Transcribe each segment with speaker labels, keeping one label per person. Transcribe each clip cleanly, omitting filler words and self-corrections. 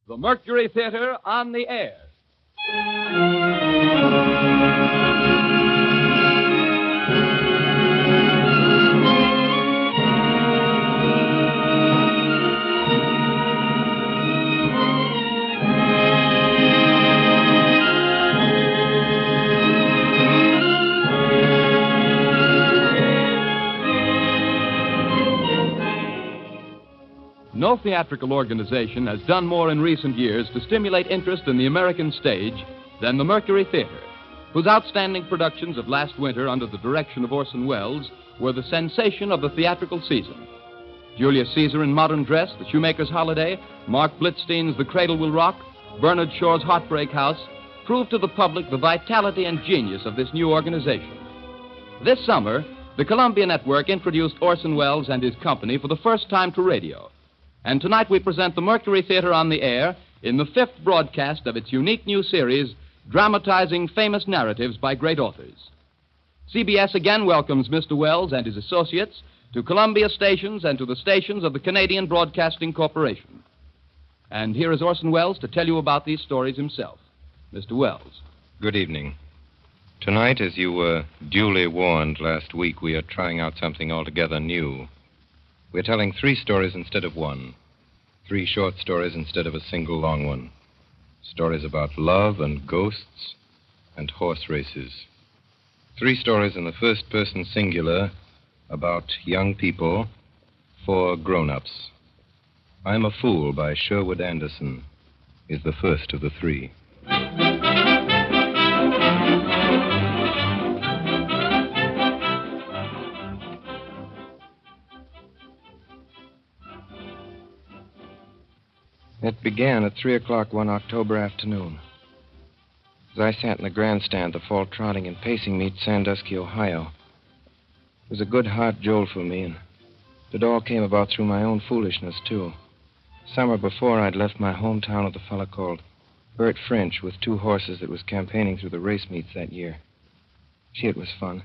Speaker 1: The Mercury Theater on the air. No theatrical organization has done more in recent years to stimulate interest in the American stage than the Mercury Theater, whose outstanding productions of last winter under the direction of Orson Welles were the sensation of the theatrical season. Julius Caesar in Modern Dress, The Shoemaker's Holiday, Mark Blitzstein's The Cradle Will Rock, Bernard Shaw's Heartbreak House proved to the public the vitality and genius of this new organization. This summer, the Columbia Network introduced Orson Welles and his company for the first time to radio. And tonight we present the Mercury Theater on the air in the fifth broadcast of its unique new series, dramatizing famous narratives by great authors. CBS again welcomes Mr. Welles and his associates to Columbia stations and to the stations of the Canadian Broadcasting Corporation. And here is Orson Welles to tell you about these stories himself. Mr. Welles.
Speaker 2: Good evening. Tonight, as you were duly warned last week, we are trying out something altogether new. We're telling 3 stories instead of 1. 3 short stories instead of a single long one. Stories about love and ghosts and horse races. 3 stories in the first person singular about young people for grown-ups. I'm a Fool by Sherwood Anderson is the first of the 3. It began at 3 o'clock one October afternoon. As I sat in the grandstand, the fall trotting and pacing meet, Sandusky, Ohio. It was a good heart jolt for me, and it all came about through my own foolishness, too. Summer before, I'd left my hometown with a fellow called Bert French with 2 horses that was campaigning through the race meets that year. Gee, it was fun.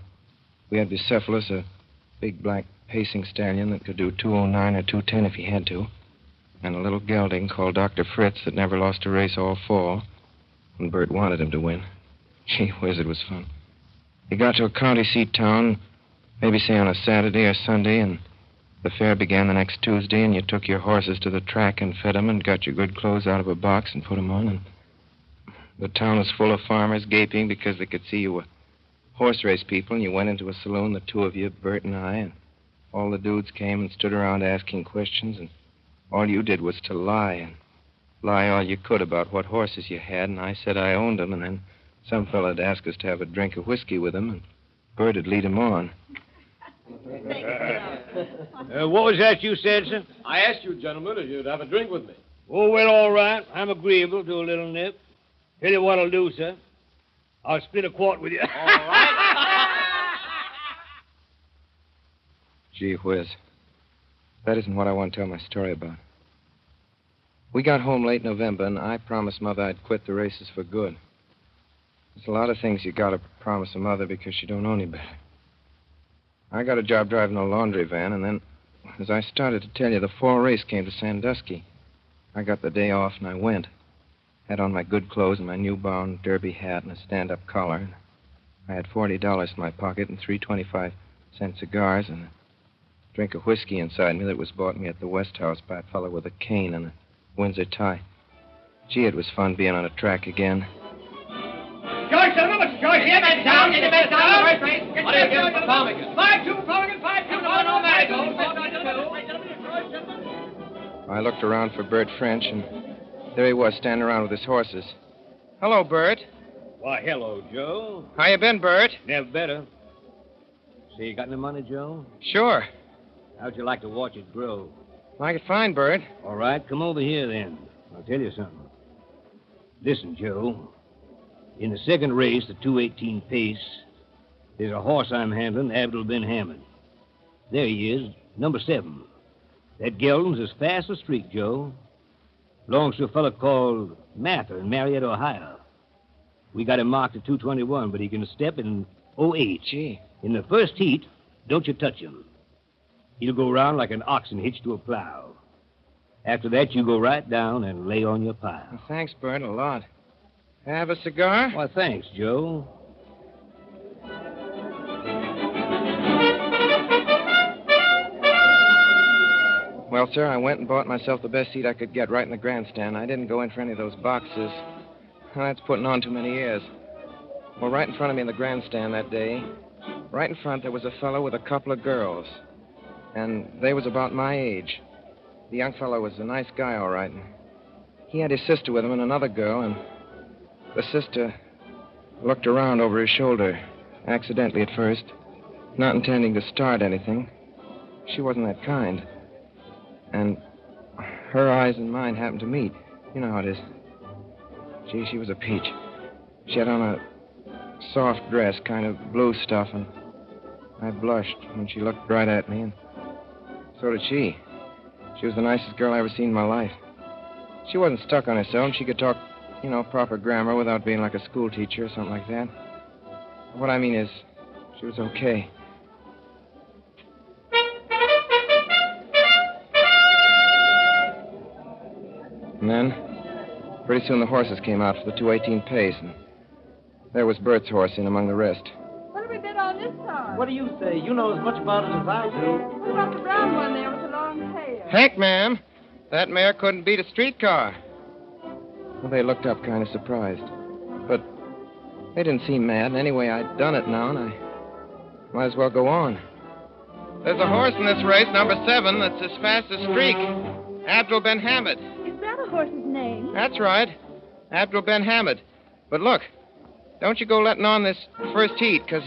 Speaker 2: We had Bucephalus, a big black pacing stallion that could do 209 or 210 if he had to, and a little gelding called Dr. Fritz that never lost a race all fall, and Bert wanted him to win. Gee whiz, it was fun. You got to a county seat town, maybe say on a Saturday or Sunday, and the fair began the next Tuesday, and you took your horses to the track and fed them and got your good clothes out of a box and put them on, and the town was full of farmers gaping because they could see you were horse race people, and you went into a saloon, the 2 of you, Bert and I, and all the dudes came and stood around asking questions, and all you did was to lie, and lie all you could about what horses you had, and I said I owned them, and then some fella'd ask us to have a drink of whiskey with him, and Bert'd lead him on.
Speaker 3: What was that you said, sir?
Speaker 4: I asked you, gentlemen, if you'd have a drink with me.
Speaker 3: Oh, well, all right. I'm agreeable to a little nip. Tell you what I'll do, sir. I'll split a quart with you.
Speaker 4: All right.
Speaker 2: Gee whiz. That isn't what I want to tell my story about. We got home late November, and I promised Mother I'd quit the races for good. There's a lot of things you gotta promise a mother because she don't know any better. I got a job driving a laundry van, and then, as I started to tell you, the fall race came to Sandusky. I got the day off, and I went. Had on my good clothes and my new-bound derby hat and a stand-up collar. I had $40 in my pocket and 3 25-cent cigars and a drink of whiskey inside me that was bought me at the West House by a fellow with a cane and a Windsor tie. Gee, it was fun being on a track again.
Speaker 3: George, Mr. George, get the best down, get the best down.
Speaker 4: What do you give for Ptarmigan?
Speaker 3: 5-2, Ptarmigan, 5-2, no, Marigold.
Speaker 2: I looked around for Bert French, and there he was, standing around with his horses. Hello, Bert.
Speaker 3: Why, hello, Joe.
Speaker 2: How you been, Bert?
Speaker 3: Never better. Say, you got any money, Joe?
Speaker 2: Sure.
Speaker 3: How'd you like to watch it grow?
Speaker 2: Like it fine, Bert.
Speaker 3: All right, come over here, then. I'll tell you something. Listen, Joe. In the second race, the 218 pace, there's a horse I'm handling, Abdul Ben Hammond. There he is, number 7. That gelding's as fast as a streak, Joe. Belongs to a fellow called Mather in Marietta, Ohio. We got him marked at 221, but he can step in 08.
Speaker 2: Gee.
Speaker 3: In the first heat, don't you touch him. He'll go around like an oxen hitched to a plow. After that, you go right down and lay on your pile.
Speaker 2: Well, thanks, Bert, a lot. Have a cigar?
Speaker 3: Why, thanks, Joe.
Speaker 2: Well, sir, I went and bought myself the best seat I could get right in the grandstand. I didn't go in for any of those boxes. Well, that's putting on too many years. Well, right in front of me in the grandstand that day, right in front, there was a fellow with a couple of girls. And they was about my age. The young fellow was a nice guy, all right. And he had his sister with him and another girl, and the sister looked around over his shoulder, accidentally at first, not intending to start anything. She wasn't that kind. And her eyes and mine happened to meet. You know how it is. Gee, she was a peach. She had on a soft dress, kind of blue stuff, and I blushed when she looked right at me, and so did she. She was the nicest girl I ever seen in my life. She wasn't stuck on herself, and she could talk, proper grammar without being like a school teacher or something like that. What I mean is, she was okay. And then, pretty soon the horses came out for the 218 pace, and there was Bert's horse in among the rest.
Speaker 5: What have we bet on this time?
Speaker 6: What do you say? You know as much about it as I do.
Speaker 5: What about the brown one there with the long tail?
Speaker 2: Heck, ma'am, that mare couldn't beat a streetcar. Well, they looked up kind of surprised. But they didn't seem mad, and anyway, I'd done it now, and I might as well go on. There's a horse in this race, number 7, that's as fast as Streak. Abdul Ben Hamid.
Speaker 5: Is that a horse's name?
Speaker 2: That's right. Abdul Ben Hamid. But look, don't you go letting on this first heat, because...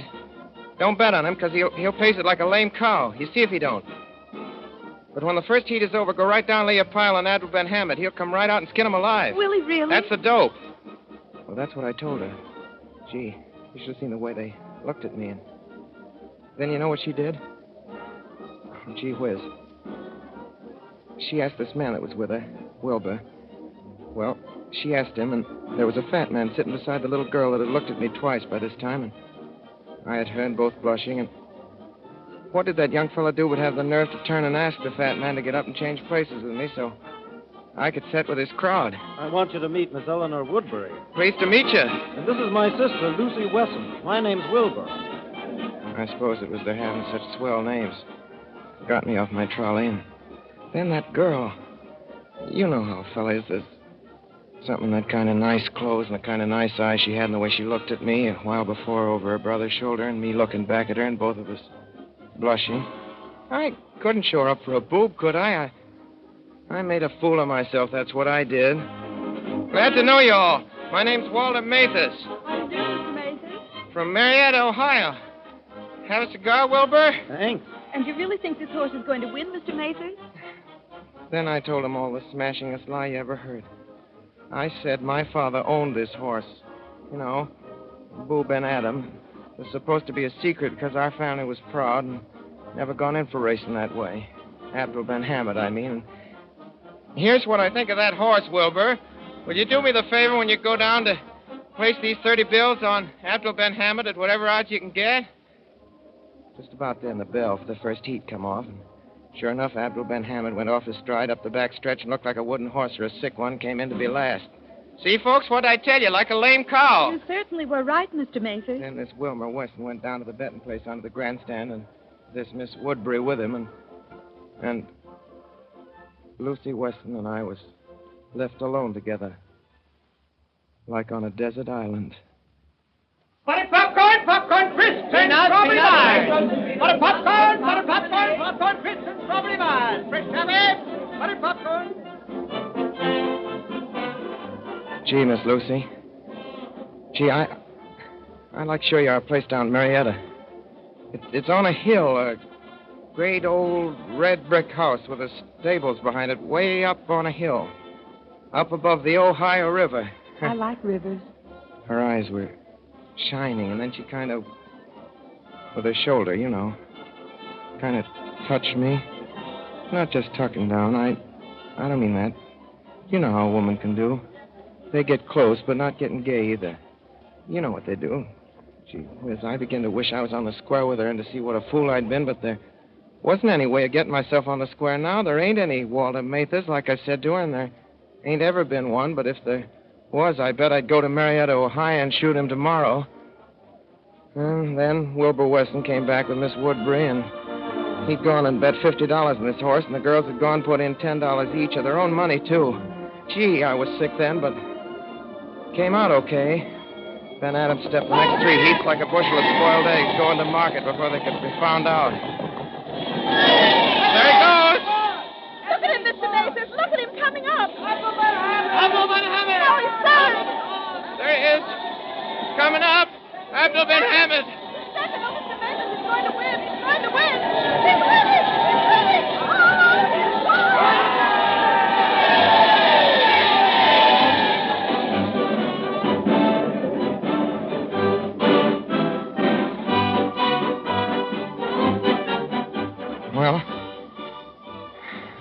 Speaker 2: Don't bet on him, because he'll pace it like a lame cow. You see if he don't. But when the first heat is over, go right down and lay a pile on Abdul Ben Hamid. He'll come right out and skin him alive.
Speaker 5: Will he really?
Speaker 2: That's the dope. Well, that's what I told her. Gee, you should have seen the way they looked at me. And then you know what she did? Oh, gee whiz. She asked this man that was with her, Wilbur. Well, she asked him, and there was a fat man sitting beside the little girl that had looked at me twice by this time, and I had her and both blushing, and what did that young fella do but have the nerve to turn and ask the fat man to get up and change places with me so I could sit with his crowd?
Speaker 6: I want you to meet Miss Eleanor Woodbury.
Speaker 2: Pleased to meet you.
Speaker 6: And this is my sister, Lucy Wesson. My name's Wilbur.
Speaker 2: I suppose it was their having such swell names. Got me off my trolley, and then that girl. You know how a fella is. There's something in that kind of nice clothes and the kind of nice eyes she had and the way she looked at me a while before over her brother's shoulder and me looking back at her and both of us blushing. I couldn't show her up for a boob, could I? I made a fool of myself, that's what I did. Glad to know you all. My name's Walter Mathis.
Speaker 5: How do you do, Mr. Mason?
Speaker 2: From Marietta, Ohio. Have a cigar, Wilbur?
Speaker 6: Thanks.
Speaker 5: And you really think this horse is going to win, Mr. Mason?
Speaker 2: Then I told him all the smashingest lie you ever heard. I said my father owned this horse. You know, Boo Ben Adam. It was supposed to be a secret because our family was proud and never gone in for racing that way. Abdul Ben Hamid, I mean. Here's what I think of that horse, Wilbur. Will you do me the favor when you go down to place these 30 bills on Abdul Ben Hamid at whatever odds you can get? Just about then, the bell for the first heat come off, and sure enough, Abdul Ben Hamid went off his stride up the back stretch and looked like a wooden horse or a sick one, came in to be last. See, folks, what'd I tell you? Like a lame cow.
Speaker 5: You certainly were right, Mr. Mason.
Speaker 2: Then this Wilmer Weston went down to the betting place under the grandstand, and this Miss Woodbury with him, and Lucy Weston and I was left alone together, like on a desert island.
Speaker 4: Butter popcorn, crisps, and strawberry mine. Butter popcorn, crisps, and strawberry mine. Fresh cabbage, butter popcorn.
Speaker 2: Gee, Miss Lucy. Gee, I'd like to show you our place down in Marietta. It's on a hill, a great old red brick house with the stables behind it, way up on a hill, up above the Ohio River.
Speaker 5: I like rivers.
Speaker 2: Her eyes were shining, and then she kind of, with her shoulder, you know, kind of touched me. Not just tucking down. I don't mean that. You know how a woman can do. They get close, but not getting gay either. You know what they do. Gee whiz, I begin to wish I was on the square with her and to see what a fool I'd been, but there Wasn't any way of getting myself on the square now. There ain't any Walter Mathers, like I said to her, and there ain't ever been one. But if there was, I bet I'd go to Marietta, Ohio, and shoot him tomorrow. And then Wilbur Weston came back with Miss Woodbury, and he'd gone and bet $50 on this horse, and the girls had gone put in $10 each of their own money, too. Gee, I was sick then, but came out okay. Then Adams stepped the next 3 heats like a bushel of spoiled eggs going to market before they could be found out. There he goes!
Speaker 5: Look at him, Mr. Mathers. Look at him coming up.
Speaker 4: Up over Hamid!
Speaker 5: No, he's third.
Speaker 2: There he is. He's coming up. Abdul bin Hamid.
Speaker 5: He's second. Oh, Mr. Mathers is going to win. He's going to win. He's winning. He's winning. Oh, he's won.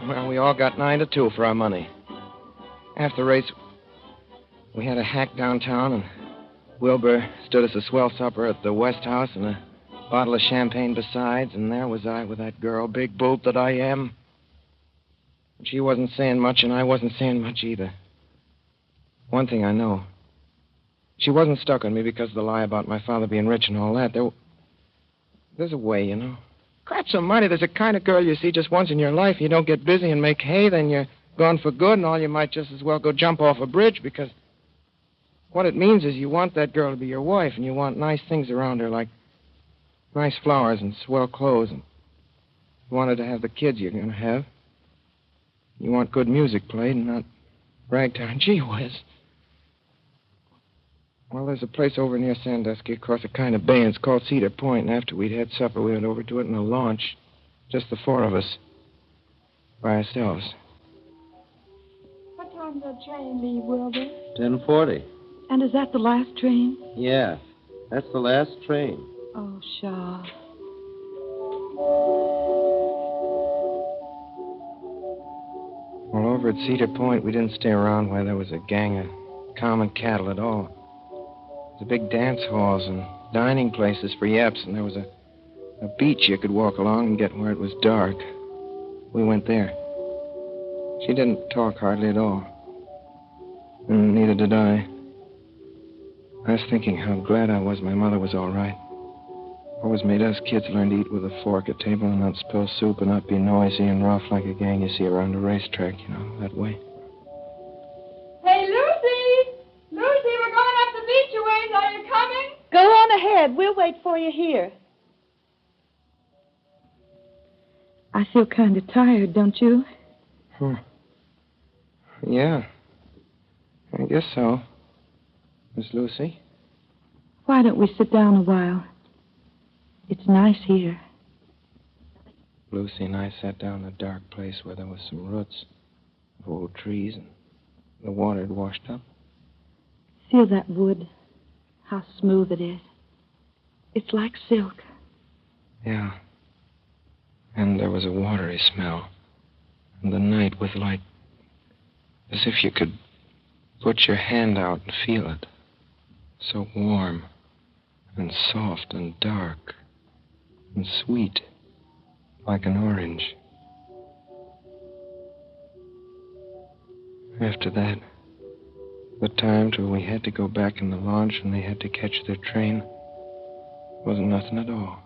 Speaker 2: Well, we all got 9-2 for our money. After the race, we had a hack downtown, and Wilbur stood us a swell supper at the West House and a bottle of champagne besides, and there was I with that girl, big boot that I am. She wasn't saying much, and I wasn't saying much either. One thing I know. She wasn't stuck on me because of the lie about my father being rich and all that. There's a way, you know. Craps almighty, there's a kind of girl you see just once in your life. You don't get busy and make hay, then you're gone for good, and all you might just as well go jump off a bridge, because what it means is you want that girl to be your wife, and you want nice things around her, like nice flowers and swell clothes, and you want her to have the kids you're going to have. You want good music played and not ragtime. Gee whiz. Well, there's a place over near Sandusky across a kind of bay, and it's called Cedar Point. And after we'd had supper, we went over to it in a launch. Just the 4 of us. By ourselves.
Speaker 5: What time does the train leave, Wilbur?
Speaker 6: 10:40.
Speaker 5: And is that the last train?
Speaker 6: Yeah, that's the last train.
Speaker 5: Oh, Shaw.
Speaker 2: Well, over at Cedar Point, we didn't stay around where there was a gang of common cattle at all. There was big dance halls and dining places for yaps, and there was a beach you could walk along and get where it was dark. We went there. She didn't talk hardly at all. And neither did I. I was thinking how glad I was my mother was all right. Always made us kids learn to eat with a fork at table and not spill soup and not be noisy and rough like a gang you see around a racetrack, you know, that way.
Speaker 4: Hey, Lucy! Lucy, we're going up the beach a ways. Are you coming?
Speaker 5: Go on ahead. We'll wait for you here. I feel kind of tired, don't you?
Speaker 2: Yeah. I guess so. Miss Lucy?
Speaker 5: Why don't we sit down a while? It's nice here.
Speaker 2: Lucy and I sat down in a dark place where there was some roots of old trees and the water had washed up.
Speaker 5: Feel that wood, how smooth it is. It's like silk.
Speaker 2: Yeah. And there was a watery smell. And the night was like as if you could put your hand out and feel it. So warm and soft and dark and sweet, like an orange. After that, the time till we had to go back in the launch and they had to catch their train wasn't nothing at all.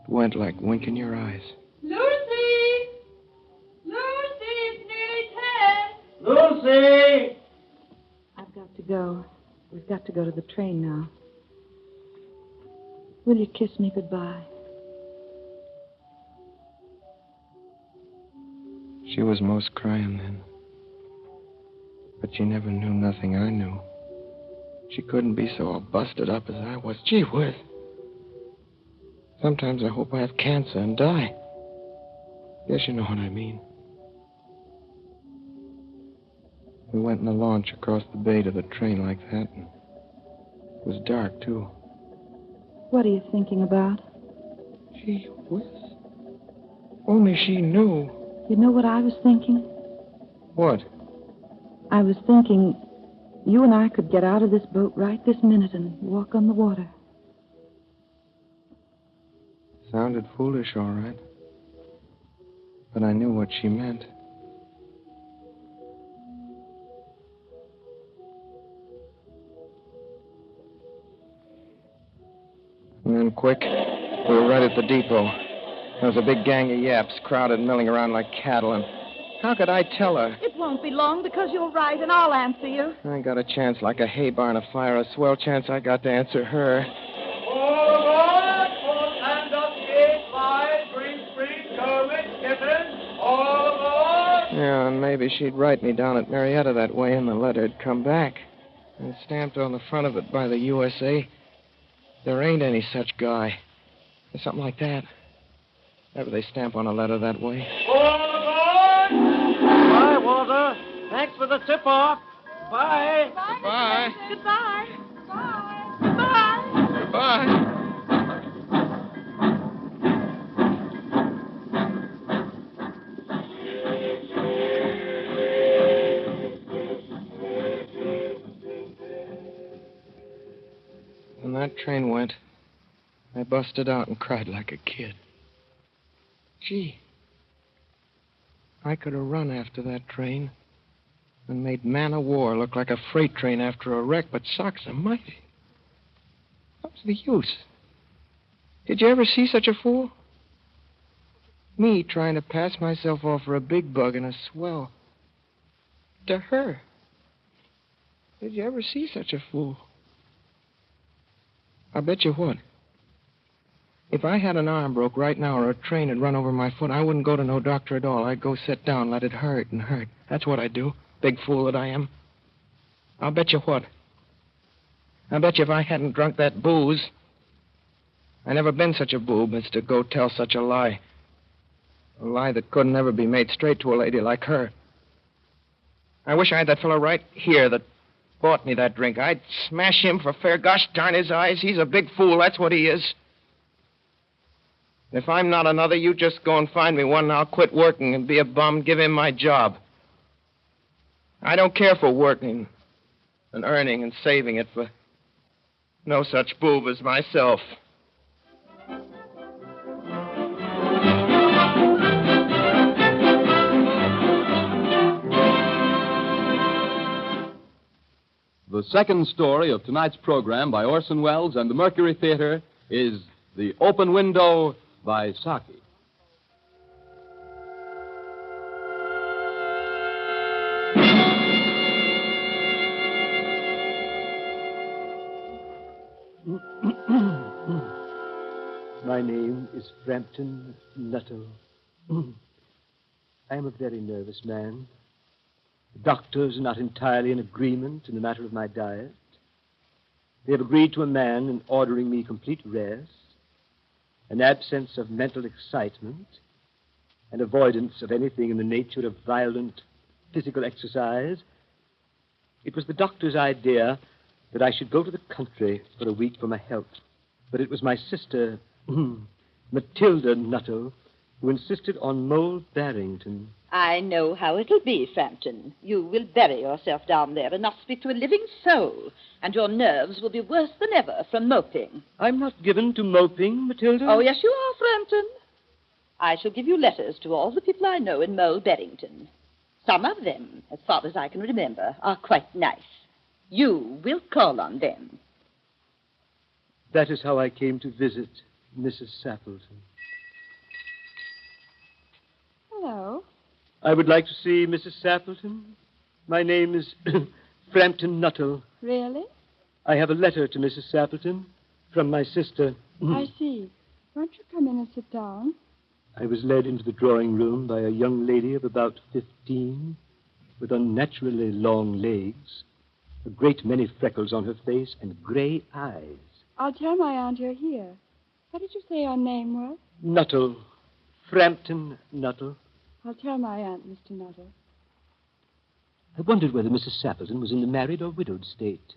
Speaker 2: It went like winking your eyes.
Speaker 4: Lucy! Lucy, it's nearly 10.
Speaker 6: Lucy!
Speaker 5: I've got to go. We've got to go to the train now. Will you kiss me goodbye?
Speaker 2: She was most crying then. But she never knew nothing I knew. She couldn't be so all busted up as I was. Gee whiz. Sometimes I hope I have cancer and die. Guess you know what I mean. We went in the launch across the bay to the train like that, and it was dark, too.
Speaker 5: What are you thinking about?
Speaker 2: Gee whiz. Only she knew.
Speaker 5: You know what I was thinking?
Speaker 2: What?
Speaker 5: I was thinking you and I could get out of this boat right this minute and walk on the water.
Speaker 2: Sounded foolish, all right. But I knew what she meant. And then, quick, we were right at the depot. There was a big gang of yaps crowded, milling around like cattle, and how could I tell her?
Speaker 5: It won't be long because you'll write and I'll answer you.
Speaker 2: I got a chance like a hay barn afire, a swell chance I got to answer her.
Speaker 4: All aboard! Full hand up, gate, wide, green street, Kermit, Kiffin, all aboard!
Speaker 2: Yeah, and maybe she'd write me down at Marietta that way, and the letter'd come back. And stamped on the front of it by the USA, there ain't any such guy. Or something like that. Ever they stamp on a letter that way.
Speaker 4: All aboard! Bye, Walter. Thanks for the tip-off. Bye.
Speaker 2: Goodbye.
Speaker 5: Goodbye. Goodbye.
Speaker 2: Goodbye. When that train went, I busted out and cried like a kid. Gee, I could have run after that train and made man o' war look like a freight train after a wreck, but socks almighty. What's the use? Did you ever see such a fool? Me trying to pass myself off for a big bug and a swell. To her. Did you ever see such a fool? I'll bet you what. If I had an arm broke right now or a train had run over my foot, I wouldn't go to no doctor at all. I'd go sit down, let it hurt and hurt. That's what I'd do. Big fool that I am. I'll bet you what. I bet you if I hadn't drunk that booze, I never been such a boob as to go tell such a lie. A lie that couldn't ever be made straight to a lady like her. I wish I had that fellow right here that bought me that drink. I'd smash him for fair gosh darn his eyes. He's a big fool, that's what he is. If I'm not another, you just go and find me one and I'll quit working and be a bum, give him my job. I don't care for working and earning and saving it for no such boob as myself.
Speaker 1: The second story of tonight's program by Orson Welles and the Mercury Theater is The Open Window by Saki.
Speaker 7: My name is Frampton Nuttall. I am a very nervous man. The doctors are not entirely in agreement in the matter of my diet. They have agreed to a man in ordering me complete rest, an absence of mental excitement, and avoidance of anything in the nature of violent physical exercise. It was the doctor's idea that I should go to the country for a week for my health. But it was my sister, Matilda Nuttall, who insisted on Mole Barrington.
Speaker 8: I know how it'll be, Frampton. You will bury yourself down there and not speak to a living soul, and your nerves will be worse than ever from moping.
Speaker 7: I'm not given to moping, Matilda.
Speaker 8: Oh, yes, you are, Frampton. I shall give you letters to all the people I know in Mole Barrington. Some of them, as far as I can remember, are quite nice. You will call on them.
Speaker 7: That is how I came to visit Mrs. Sappleton.
Speaker 5: Hello.
Speaker 7: I would like to see Mrs. Sappleton. My name is Frampton Nuttall.
Speaker 5: Really?
Speaker 7: I have a letter to Mrs. Sappleton from my sister.
Speaker 5: I see. Won't you come in and sit down?
Speaker 7: I was led into the drawing room by a young lady of about 15 with unnaturally long legs, a great many freckles on her face, and gray eyes.
Speaker 5: I'll tell my aunt you're here. What did you say your name was?
Speaker 7: Nuttall. Frampton Nuttall.
Speaker 5: I'll tell my aunt, Mr. Nuttall.
Speaker 7: I wondered whether Mrs. Sappleton was in the married or widowed state.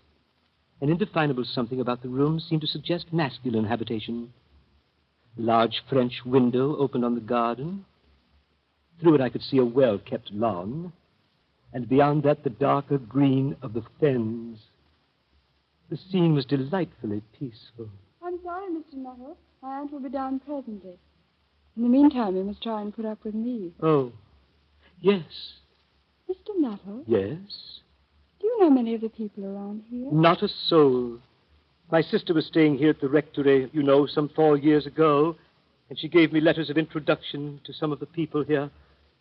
Speaker 7: An indefinable something about the room seemed to suggest masculine habitation. A large French window opened on the garden. Through it I could see a well-kept lawn, and beyond that the darker green of the fens. The scene was delightfully peaceful.
Speaker 5: I'm sorry, Mr. Nuttall.
Speaker 9: My aunt will be down presently. In the meantime, you must try and put up with me.
Speaker 7: Oh, yes.
Speaker 9: Mr. Nuttall,
Speaker 7: Yes.
Speaker 9: do you know many of the people around here?
Speaker 7: Not a soul. My sister was staying here at the rectory, some 4 years ago, and she gave me letters of introduction to some of the people here.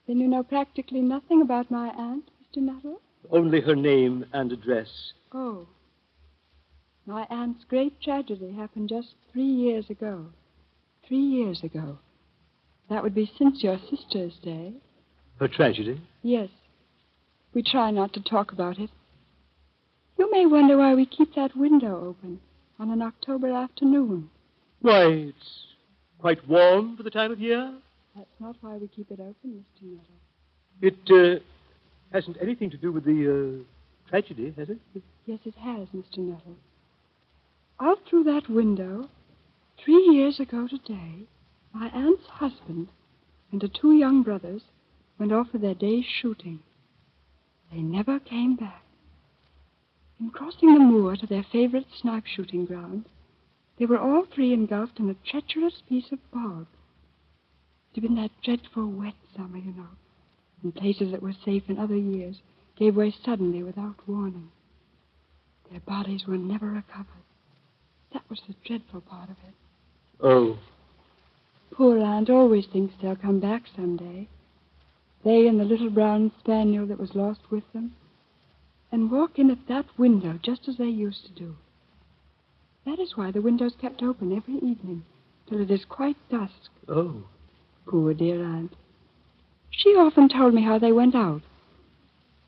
Speaker 9: Then you know practically nothing about my aunt, Mr. Nuttall?
Speaker 7: Only her name and address.
Speaker 9: Oh. My aunt's great tragedy happened just 3 years ago. 3 years ago. That would be since your sister's day.
Speaker 7: Her tragedy?
Speaker 9: Yes. We try not to talk about it. You may wonder why we keep that window open on an October afternoon.
Speaker 7: Why, it's quite warm for the time of year.
Speaker 9: That's not why we keep it open, Mr. Nuttall.
Speaker 7: It hasn't anything to do with the tragedy, has it?
Speaker 9: Yes, it has, Mr. Nuttall. Out through that window, 3 years ago today, my aunt's husband and the 2 young brothers went off for their day's shooting. They never came back. In crossing the moor to their favorite snipe shooting ground, they were all 3 engulfed in a treacherous piece of bog. It had been that dreadful wet summer, and places that were safe in other years gave way suddenly without warning. Their bodies were never recovered. That was the dreadful part of it.
Speaker 7: Oh.
Speaker 9: Poor aunt always thinks they'll come back someday. They and the little brown spaniel that was lost with them, and walk in at that window just as they used to do. That is why the window's kept open every evening till it is quite dusk.
Speaker 7: Oh.
Speaker 9: Poor dear aunt. She often told me how they went out.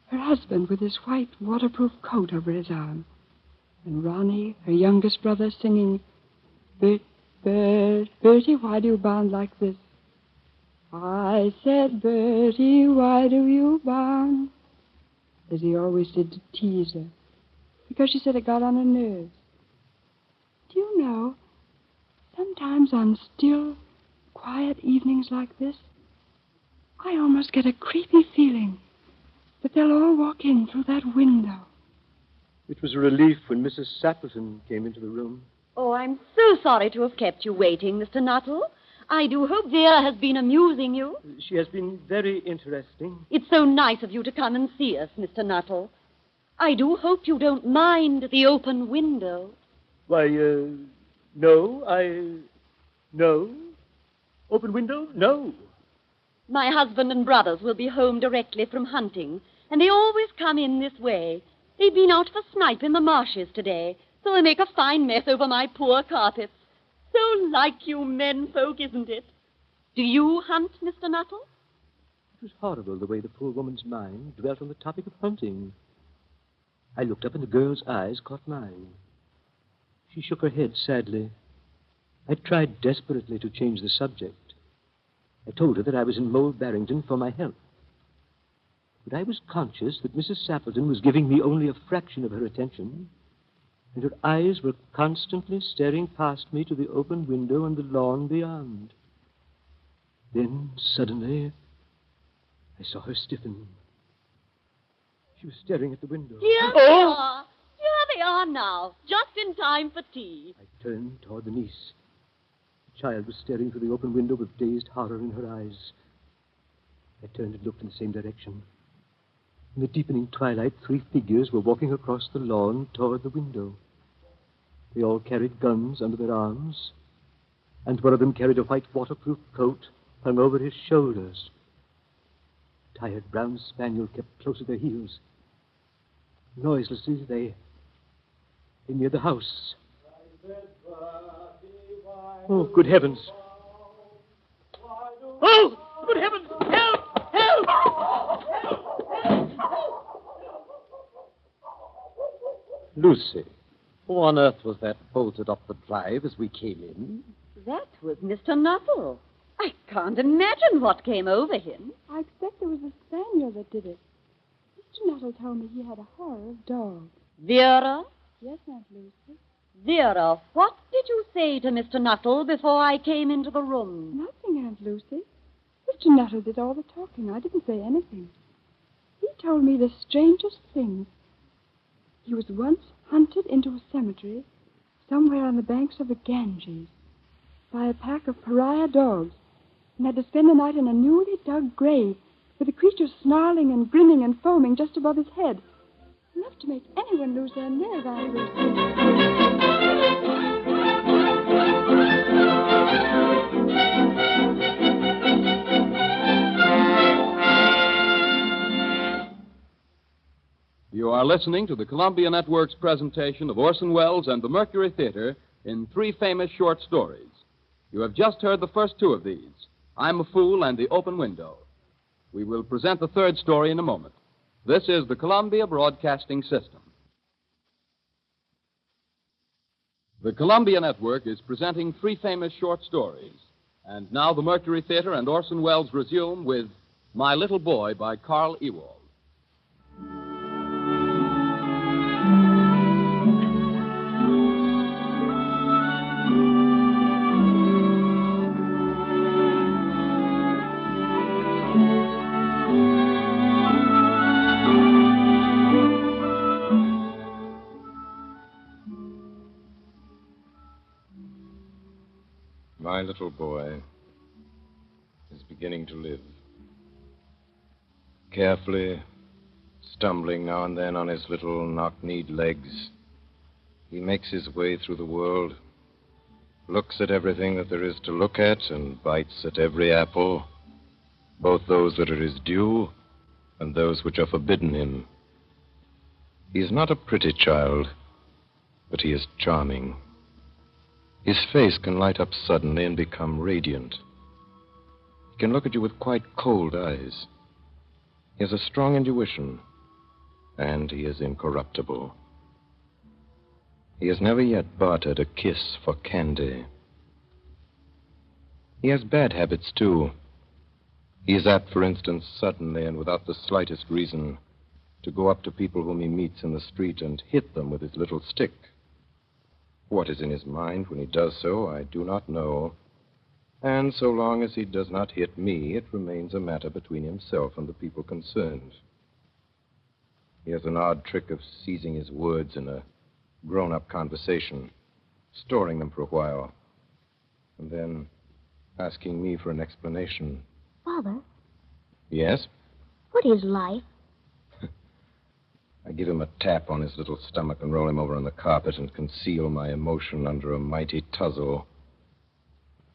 Speaker 9: Her husband with his white waterproof coat over his arm, and Ronnie, her youngest brother, singing, Bertie, why do you bound like this? I said, Bertie, why do you bound? As he always did to tease her, because she said it got on her nerves. Do you know, sometimes on still, quiet evenings like this, I almost get a creepy feeling that they'll all walk in through that window.
Speaker 7: It was a relief when Mrs. Sappleton came into the room.
Speaker 8: Oh, I'm so sorry to have kept you waiting, Mr. Nuttall. I do hope Vera has been amusing you.
Speaker 7: She has been very interesting.
Speaker 8: It's so nice of you to come and see us, Mr. Nuttall. I do hope you don't mind the open window.
Speaker 7: Why, no. No. Open window? No.
Speaker 8: My husband and brothers will be home directly from hunting, and they always come in this way. They've been out for snipe in the marshes today, so they make a fine mess over my poor carpets. So like you men folk, isn't it? Do you hunt, Mr. Nuttall?
Speaker 7: It was horrible the way the poor woman's mind dwelt on the topic of hunting. I looked up and the girl's eyes caught mine. She shook her head sadly. I tried desperately to change the subject. I told her that I was in Mole Barrington for my health. But I was conscious that Mrs. Sappleton was giving me only a fraction of her attention, and her eyes were constantly staring past me to the open window and the lawn beyond. Then, suddenly, I saw her stiffen. She was staring at the window.
Speaker 8: Here they are. Here they are now, just in time for tea.
Speaker 7: I turned toward the niece. The child was staring through the open window with dazed horror in her eyes. I turned and looked in the same direction. In the deepening twilight, 3 figures were walking across the lawn toward the window. They all carried guns under their arms, and one of them carried a white waterproof coat hung over his shoulders. A tired brown spaniel kept close at their heels. Noiselessly, they neared the house. Oh, good heavens. Oh, good heavens! Help! Help!
Speaker 6: Lucy, who on earth was that bolted up the drive as we came in?
Speaker 8: That was Mr. Nuttall. I can't imagine what came over him.
Speaker 9: I expect it was the spaniel that did it. Mr. Nuttall told me he had a horror of dogs.
Speaker 8: Vera?
Speaker 9: Yes, Aunt Lucy?
Speaker 8: Vera, what did you say to Mr. Nuttall before I came into the room?
Speaker 9: Nothing, Aunt Lucy. Mr. Nuttall did all the talking. I didn't say anything. He told me the strangest things. He was once hunted into a cemetery somewhere on the banks of the Ganges. by a pack of pariah dogs and had to spend the night in a newly dug grave with the creature snarling and grinning and foaming just above his head. Enough to make anyone lose their nerve afterwards.
Speaker 1: You are listening to the Columbia Network's presentation of Orson Welles and the Mercury Theater in 3 famous short stories. You have just heard the first 2 of these, I'm a Fool and The Open Window. We will present the 3rd story in a moment. This is the Columbia Broadcasting System. The Columbia Network is presenting 3 famous short stories. And now the Mercury Theater and Orson Welles resume with My Little Boy by Carl Ewald.
Speaker 2: My little boy is beginning to live. Carefully, stumbling now and then on his little knock-kneed legs, he makes his way through the world, looks at everything that there is to look at, and bites at every apple, both those that are his due and those which are forbidden him. He is not a pretty child, but he is charming. His face can light up suddenly and become radiant. He can look at you with quite cold eyes. He has a strong intuition, and he is incorruptible. He has never yet bartered a kiss for candy. He has bad habits, too. He is apt, for instance, suddenly and without the slightest reason, to go up to people whom he meets in the street and hit them with his little stick. What is in his mind when he does so, I do not know. And so long as he does not hit me, it remains a matter between himself and the people concerned. He has an odd trick of seizing his words in a grown-up conversation, storing them for a while, and then asking me for an explanation.
Speaker 10: Father?
Speaker 2: Yes?
Speaker 10: What is life?
Speaker 2: I give him a tap on his little stomach and roll him over on the carpet and conceal my emotion under a mighty tussle.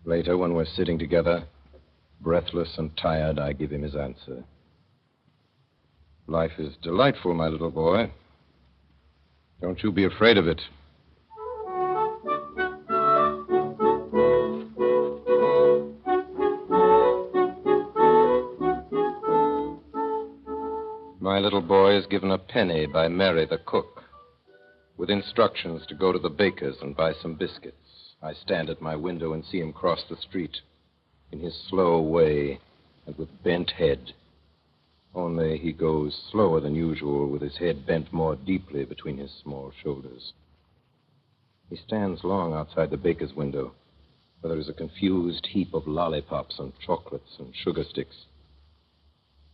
Speaker 2: Later, when we're sitting together, breathless and tired, I give him his answer. Life is delightful, my little boy. Don't you be afraid of it. My little boy is given a penny by Mary, the cook, with instructions to go to the baker's and buy some biscuits. I stand at my window and see him cross the street in his slow way and with bent head. Only he goes slower than usual, with his head bent more deeply between his small shoulders. He stands long outside the baker's window, where there is a confused heap of lollipops and chocolates and sugar sticks.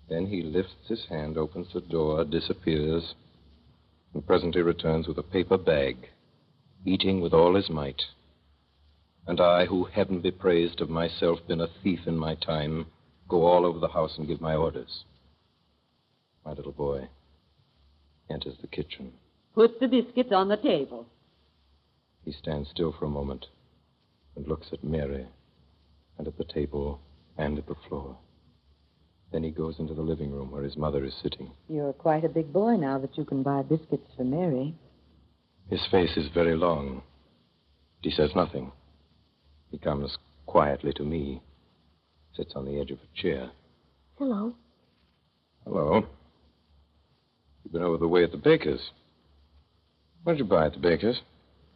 Speaker 2: Then he lifts his hand, opens the door, disappears, and presently returns with a paper bag, eating with all his might. And I, who, heaven be praised, have myself been a thief in my time, go all over the house and give my orders. My little boy enters the kitchen.
Speaker 8: Put the biscuits on the table.
Speaker 2: He stands still for a moment and looks at Mary and at the table and at the floor. Then he goes into the living room where his mother is sitting.
Speaker 8: You're quite a big boy now that you can buy biscuits for Mary.
Speaker 2: His face is very long. He says nothing. He comes quietly to me, sits on the edge of a chair.
Speaker 10: Hello.
Speaker 2: Hello. You've been over the way at the baker's. What did you buy at the baker's?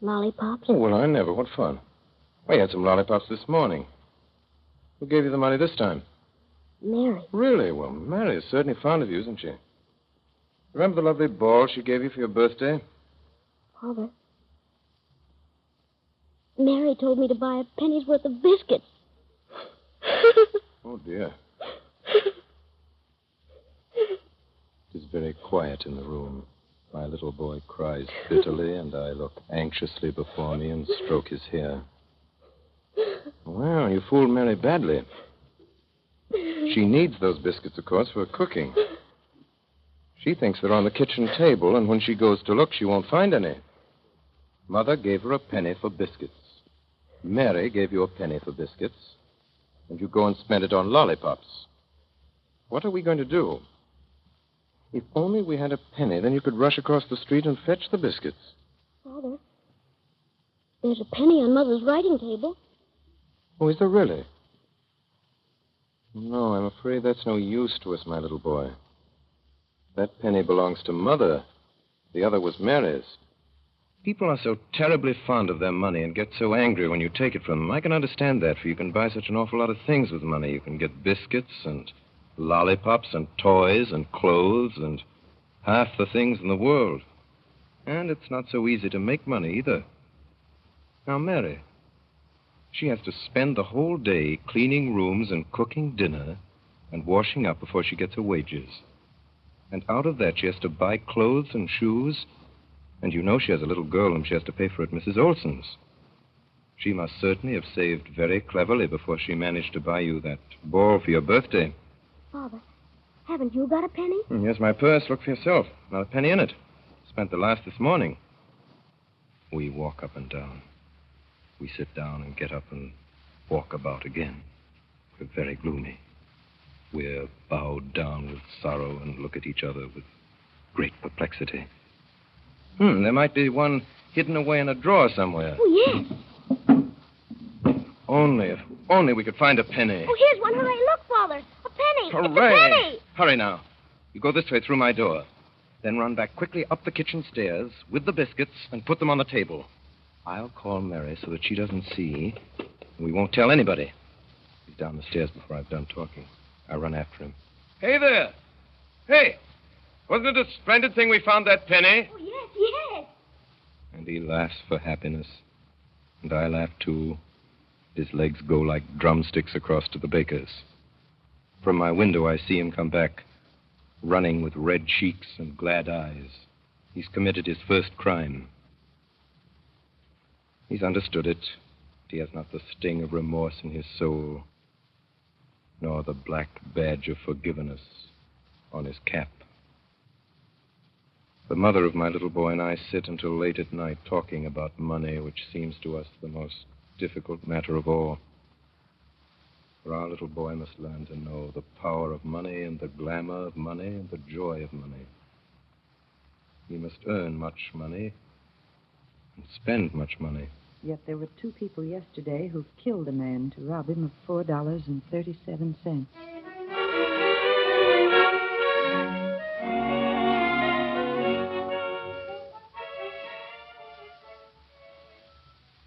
Speaker 10: Lollipops?
Speaker 2: Oh, well, I never. What fun. We had some lollipops this morning. Who gave you the money this time?
Speaker 10: Mary.
Speaker 2: Really? Well, Mary is certainly fond of you, isn't she? Remember the lovely ball she gave you for your birthday?
Speaker 10: Father, Mary told me to buy a penny's worth of biscuits.
Speaker 2: Oh, dear. It is very quiet in the room. My little boy cries bitterly, and I look anxiously before me and stroke his hair. Well, you fooled Mary badly. She needs those biscuits, of course, for cooking. She thinks they're on the kitchen table, and when she goes to look, she won't find any. Mother gave her a penny for biscuits. Mary gave you a penny for biscuits, and you go and spend it on lollipops. What are we going to do? If only we had a penny, then you could rush across the street and fetch the biscuits.
Speaker 10: Father, there's a penny on Mother's writing table.
Speaker 2: Oh, is there really? No, I'm afraid that's no use to us, my little boy. That penny belongs to Mother. The other was Mary's. People are so terribly fond of their money and get so angry when you take it from them. I can understand that, for you can buy such an awful lot of things with money. You can get biscuits and lollipops and toys and clothes and half the things in the world. And it's not so easy to make money either. Now, Mary, she has to spend the whole day cleaning rooms and cooking dinner and washing up before she gets her wages. And out of that, she has to buy clothes and shoes. And you know she has a little girl whom she has to pay for at Mrs. Olson's. She must certainly have saved very cleverly before she managed to buy you that ball for your birthday.
Speaker 10: Father, haven't you got a penny?
Speaker 2: Here's my purse. Look for yourself. Not a penny in it. Spent the last this morning. We walk up and down. We sit down and get up and walk about again. We're very gloomy. We're bowed down with sorrow and look at each other with great perplexity. There might be one hidden away in a drawer somewhere.
Speaker 10: Oh, yes.
Speaker 2: If only we could find a penny.
Speaker 10: Oh, here's one. Hooray. Look, Father. A penny.
Speaker 2: Hooray!
Speaker 10: It's a penny.
Speaker 2: Hurry now. You go this way through my door. Then run back quickly up the kitchen stairs with the biscuits and put them on the table. I'll call Mary so that she doesn't see. And we won't tell anybody. He's down the stairs before I've done talking. I run after him. Hey there. Hey. Wasn't it a splendid thing we found that penny?
Speaker 10: Oh, yes, yes.
Speaker 2: And he laughs for happiness. And I laugh, too. His legs go like drumsticks across to the baker's. From my window, I see him come back, running with red cheeks and glad eyes. He's committed his first crime. He's understood it. He has not the sting of remorse in his soul, nor the black badge of forgiveness on his cap. The mother of my little boy and I sit until late at night talking about money, which seems to us the most difficult matter of all. For our little boy must learn to know the power of money and the glamour of money and the joy of money. He must earn much money and spend much money.
Speaker 11: Yet there were 2 people yesterday who killed a man to rob him of $4.37.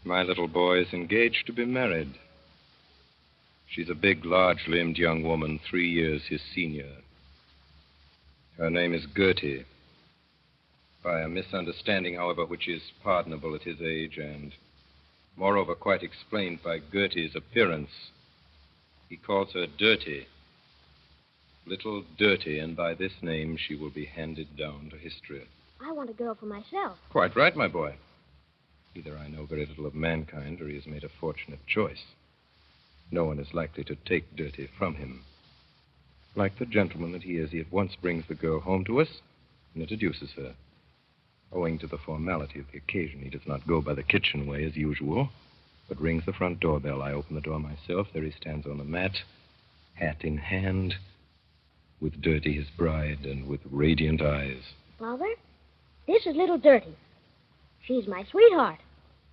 Speaker 2: My little boy is engaged to be married. She's a big, large-limbed young woman, 3 years his senior. Her name is Gertie. By a misunderstanding, however, which is pardonable at his age and, moreover, quite explained by Gertie's appearance, he calls her Dirty. Little Dirty, and by this name she will be handed down to history.
Speaker 10: I want a girl for myself.
Speaker 2: Quite right, my boy. Either I know very little of mankind, or he has made a fortunate choice. No one is likely to take Dirty from him. Like the gentleman that he is, he at once brings the girl home to us and introduces her. Owing to the formality of the occasion, he does not go by the kitchen way as usual, but rings the front doorbell. I open the door myself. There he stands on the mat, hat in hand, with Dirty, his bride, and with radiant eyes.
Speaker 10: Father, this is little Dirty. She's my sweetheart.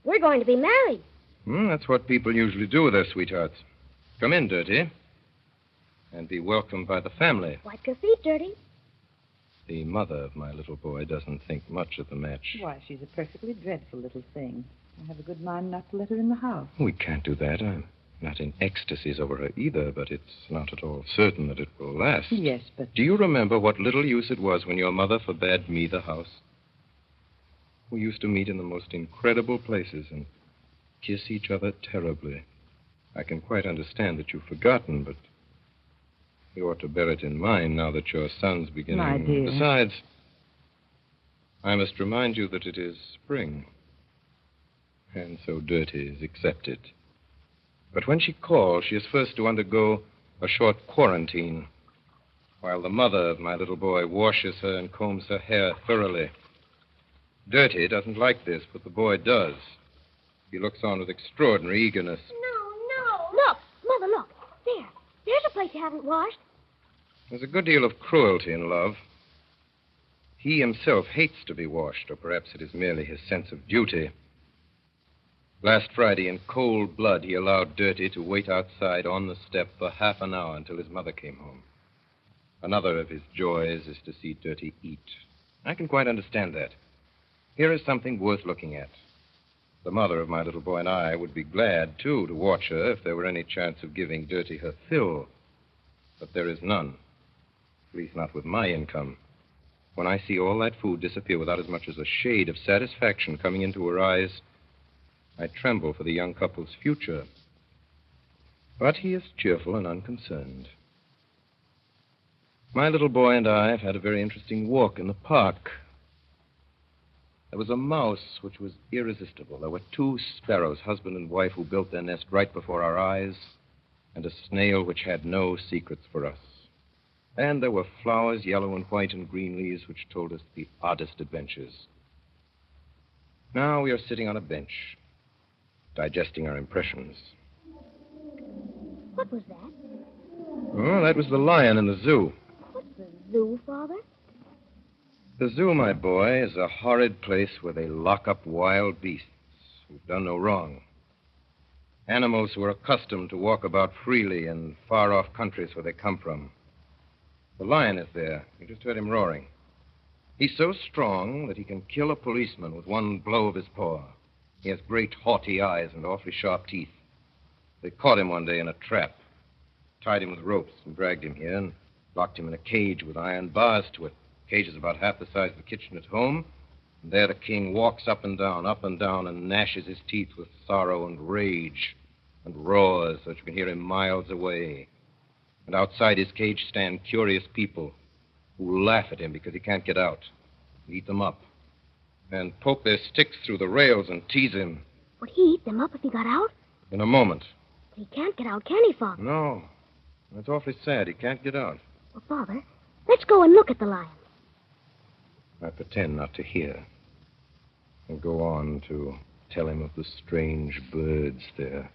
Speaker 10: We're going to be married.
Speaker 2: That's what people usually do with their sweethearts. Come in, Dirty, and be welcomed by the family.
Speaker 10: Wipe your feet, Dirty.
Speaker 2: The mother of my little boy doesn't think much of the match.
Speaker 11: Why, she's a perfectly dreadful little thing. I have a good mind not to let her in the house.
Speaker 2: We can't do that. I'm not in ecstasies over her either, but it's not at all certain that it will last.
Speaker 11: Yes, but...
Speaker 2: Do you remember what little use it was when your mother forbade me the house? We used to meet in the most incredible places and kiss each other terribly. I can quite understand that you've forgotten, but you ought to bear it in mind now that your son's beginning.
Speaker 11: My dear.
Speaker 2: Besides, I must remind you that it is spring. And so Dirty is accepted. But when she calls, she is first to undergo a short quarantine, while the mother of my little boy washes her and combs her hair thoroughly. Dirty doesn't like this, but the boy does. He looks on with extraordinary eagerness.
Speaker 10: No. Look, Mother, look. There's a place you haven't washed.
Speaker 2: There's a good deal of cruelty in love. He himself hates to be washed, or perhaps it is merely his sense of duty. Last Friday, in cold blood, he allowed Dirty to wait outside on the step for half an hour until his mother came home. Another of his joys is to see Dirty eat. I can quite understand that. Here is something worth looking at. The mother of my little boy and I would be glad, too, to watch her if there were any chance of giving Dirty her fill. But there is none. At least not with my income. When I see all that food disappear without as much as a shade of satisfaction coming into her eyes, I tremble for the young couple's future. But he is cheerful and unconcerned. My little boy and I have had a very interesting walk in the park. There was a mouse which was irresistible. There were 2 sparrows, husband and wife, who built their nest right before our eyes, and a snail which had no secrets for us. And there were flowers, yellow and white and green leaves, which told us the oddest adventures. Now we are sitting on a bench, digesting our impressions.
Speaker 10: What was that?
Speaker 2: Oh, that was the lion in the zoo.
Speaker 10: What's the zoo, Father?
Speaker 2: The zoo, my boy, is a horrid place where they lock up wild beasts who've done no wrong. Animals who are accustomed to walk about freely in far-off countries where they come from. The lion is there. You just heard him roaring. He's so strong that he can kill a policeman with one blow of his paw. He has great haughty eyes and awfully sharp teeth. They caught him one day in a trap, tied him with ropes and dragged him here and locked him in a cage with iron bars to it. The cage is about half the size of the kitchen at home. And there the king walks up and down, and gnashes his teeth with sorrow and rage and roars so that you can hear him miles away. And outside his cage stand curious people who laugh at him because he can't get out, eat them up, and poke their sticks through the rails and tease him.
Speaker 10: Would he eat them up if he got out?
Speaker 2: In a moment.
Speaker 10: He can't get out, can he, Father?
Speaker 2: No. That's awfully sad. He can't get out.
Speaker 10: Well, Father, let's go and look at the lion.
Speaker 2: I pretend not to hear and go on to tell him of the strange birds there.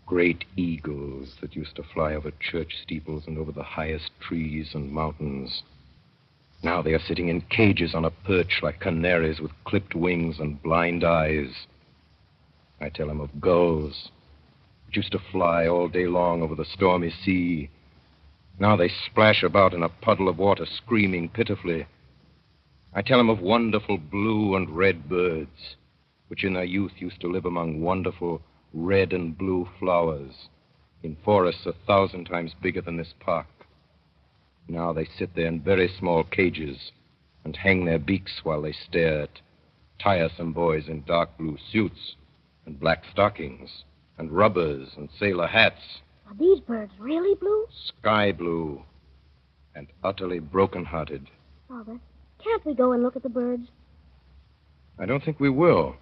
Speaker 2: Great eagles that used to fly over church steeples and over the highest trees and mountains. Now they are sitting in cages on a perch like canaries with clipped wings and blind eyes. I tell him of gulls that used to fly all day long over the stormy sea. Now they splash about in a puddle of water, screaming pitifully. I tell him of wonderful blue and red birds, which in their youth used to live among wonderful red and blue flowers in forests 1,000 times bigger than this park. Now they sit there in very small cages and hang their beaks while they stare at tiresome boys in dark blue suits and black stockings and rubbers and sailor hats.
Speaker 10: Are these birds really blue?
Speaker 2: Sky blue and utterly broken-hearted.
Speaker 10: Father, can't we go and look at the birds?
Speaker 2: I don't think we will.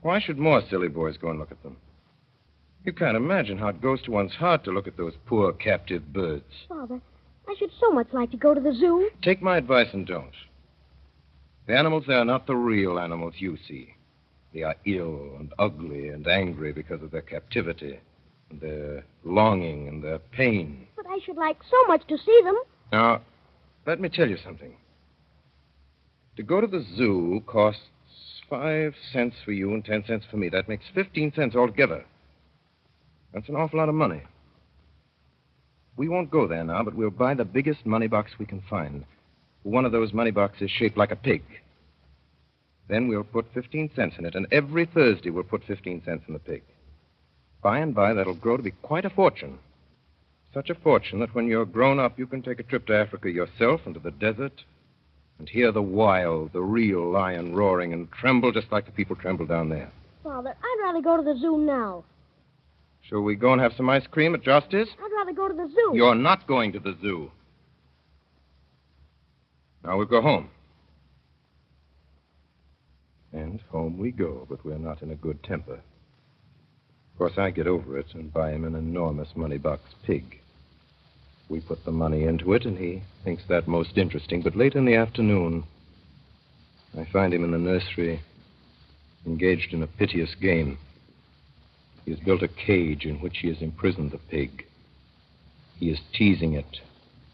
Speaker 2: Why should more silly boys go and look at them? You can't imagine how it goes to one's heart to look at those poor captive birds.
Speaker 10: Father, I should so much like to go to the zoo.
Speaker 2: Take my advice and don't. The animals there are not the real animals you see. They are ill and ugly and angry because of their captivity, and their longing and their pain.
Speaker 10: But I should like so much to see them.
Speaker 2: Now, let me tell you something. To go to the zoo costs 5 cents for you and 10 cents for me. That makes 15 cents altogether. That's an awful lot of money. We won't go there now, but we'll buy the biggest money box we can find. One of those money boxes shaped like a pig. Then we'll put 15 cents in it, and every Thursday we'll put 15 cents in the pig. By and by, that'll grow to be quite a fortune. Such a fortune that when you're grown up, you can take a trip to Africa yourself and to the desert and hear the wild, the real lion roaring and tremble just like the people tremble down there.
Speaker 10: Father, I'd rather go to the zoo now.
Speaker 2: Shall we go and have some ice cream at Justice?
Speaker 10: I'd rather go to the zoo.
Speaker 2: You're not going to the zoo. Now we'll go home. And home we go, but we're not in a good temper. course, I get over it and buy him an enormous money-box pig. We put the money into it, and he thinks that most interesting. But late in the afternoon, I find him in the nursery, engaged in a piteous game. He has built a cage in which he has imprisoned the pig. He is teasing it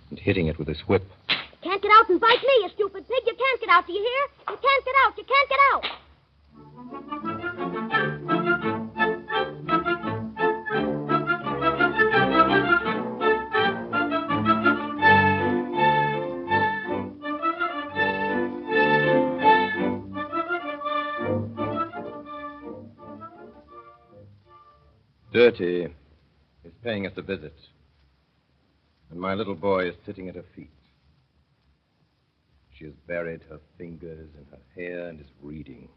Speaker 2: and hitting it with his whip.
Speaker 10: Can't get out and bite me, you stupid pig. You can't get out, do you hear? You can't get out. You can't get out.
Speaker 2: Dirty is paying us a visit, and my little boy is sitting at her feet. She has buried her fingers in her hair and is reading.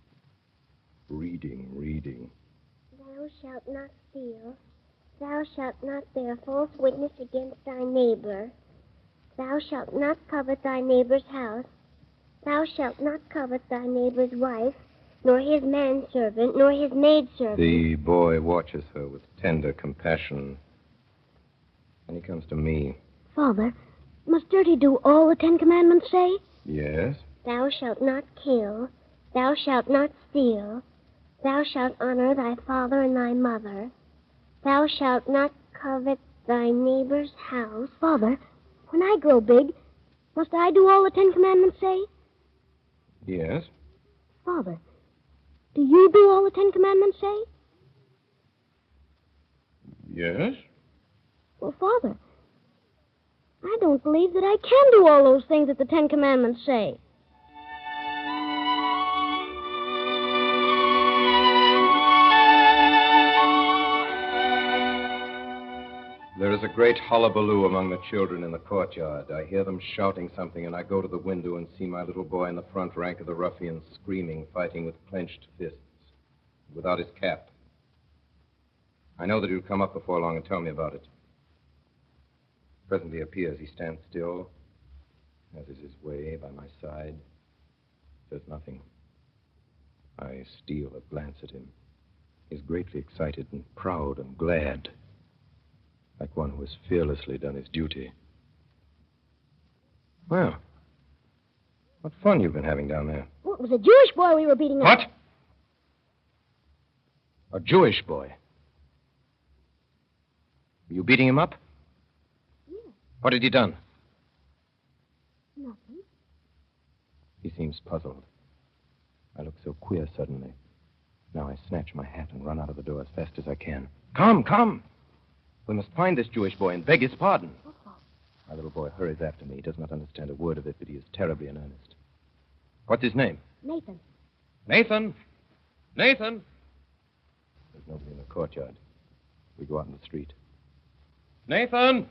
Speaker 2: Reading.
Speaker 10: Thou shalt not steal. Thou shalt not bear false witness against thy neighbor. Thou shalt not covet thy neighbor's house. Thou shalt not covet thy neighbor's wife, nor his manservant, nor his maidservant.
Speaker 2: The boy watches her with tender compassion. And he comes to me.
Speaker 10: Father, must Dirty do all the 10 Commandments say?
Speaker 2: Yes?
Speaker 10: Thou shalt not kill. Thou shalt not steal. Thou shalt honor thy father and thy mother. Thou shalt not covet thy neighbor's house. Father, when I grow big, must I do all the 10 Commandments say?
Speaker 2: Yes?
Speaker 10: Father, do you do all the 10 Commandments say?
Speaker 2: Yes?
Speaker 10: Well, Father, I don't believe that I can do all those things that the 10 Commandments say.
Speaker 2: There is a great hullabaloo among the children in the courtyard. I hear them shouting something, and I go to the window and see my little boy in the front rank of the ruffians screaming, fighting with clenched fists, without his cap. I know that he'll come up before long and tell me about it. Presently appears. He stands still, as is his way, by my side. Says nothing. I steal a glance at him. He's greatly excited and proud and glad, like one who has fearlessly done his duty. Well, what fun you've been having down there.
Speaker 10: Well, it was a Jewish boy we were beating up.
Speaker 2: What? A Jewish boy? Were you beating him up?
Speaker 10: Yes.
Speaker 2: What had he done?
Speaker 10: Nothing.
Speaker 2: He seems puzzled. I look so queer suddenly. Now I snatch my hat and run out of the door as fast as I can. Come! We must find this Jewish boy and beg his pardon. My little boy hurries after me. He does not understand a word of it, but he is terribly in earnest. What's his name?
Speaker 10: Nathan.
Speaker 2: Nathan! Nathan! There's nobody in the courtyard. We go out in the street. Nathan!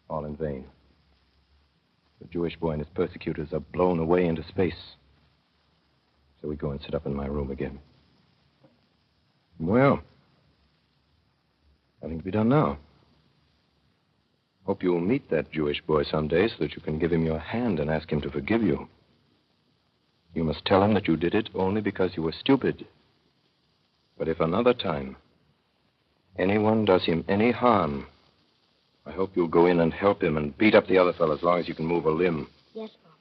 Speaker 2: All in vain. The Jewish boy and his persecutors are blown away into space. So we go and sit up in my room again. Well, nothing to be done now. Hope you'll meet that Jewish boy someday so that you can give him your hand and ask him to forgive you. You must tell him that you did it only because you were stupid. But if another time anyone does him any harm, I hope you'll go in and help him and beat up the other fellow as long as you can move a limb.
Speaker 10: Yes, Father.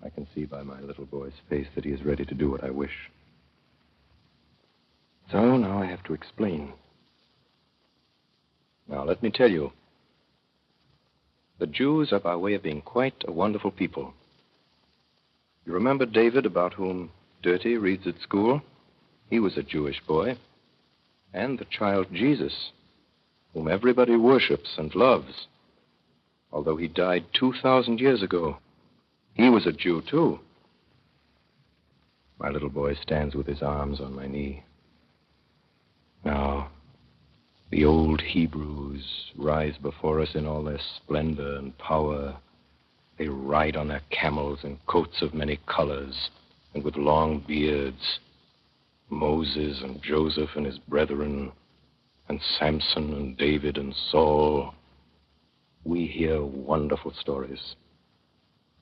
Speaker 2: I can see by my little boy's face that he is ready to do what I wish. So now I have to explain. Now, let me tell you. The Jews are by way of being quite a wonderful people. You remember David, about whom Dirty reads at school? He was a Jewish boy. And the child Jesus, whom everybody worships and loves. Although he died 2,000 years ago, he was a Jew, too. My little boy stands with his arms on my knee. Now, the old Hebrews rise before us in all their splendor and power. They ride on their camels in coats of many colors and with long beards. Moses and Joseph and his brethren, and Samson and David and Saul. We hear wonderful stories.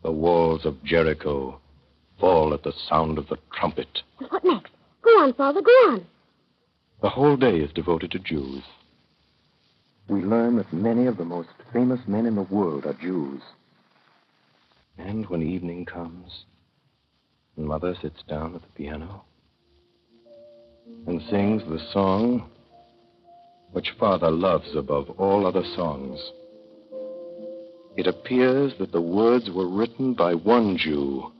Speaker 2: The walls of Jericho fall at the sound of the trumpet.
Speaker 10: What next? Who Go on, Father, go on.
Speaker 12: The whole day is devoted to Jews. We learn that many of the most famous men in the world are Jews. And when evening comes, and Mother sits down at the piano and sings the song which Father loves above all other songs, it appears that the words were written by one Jew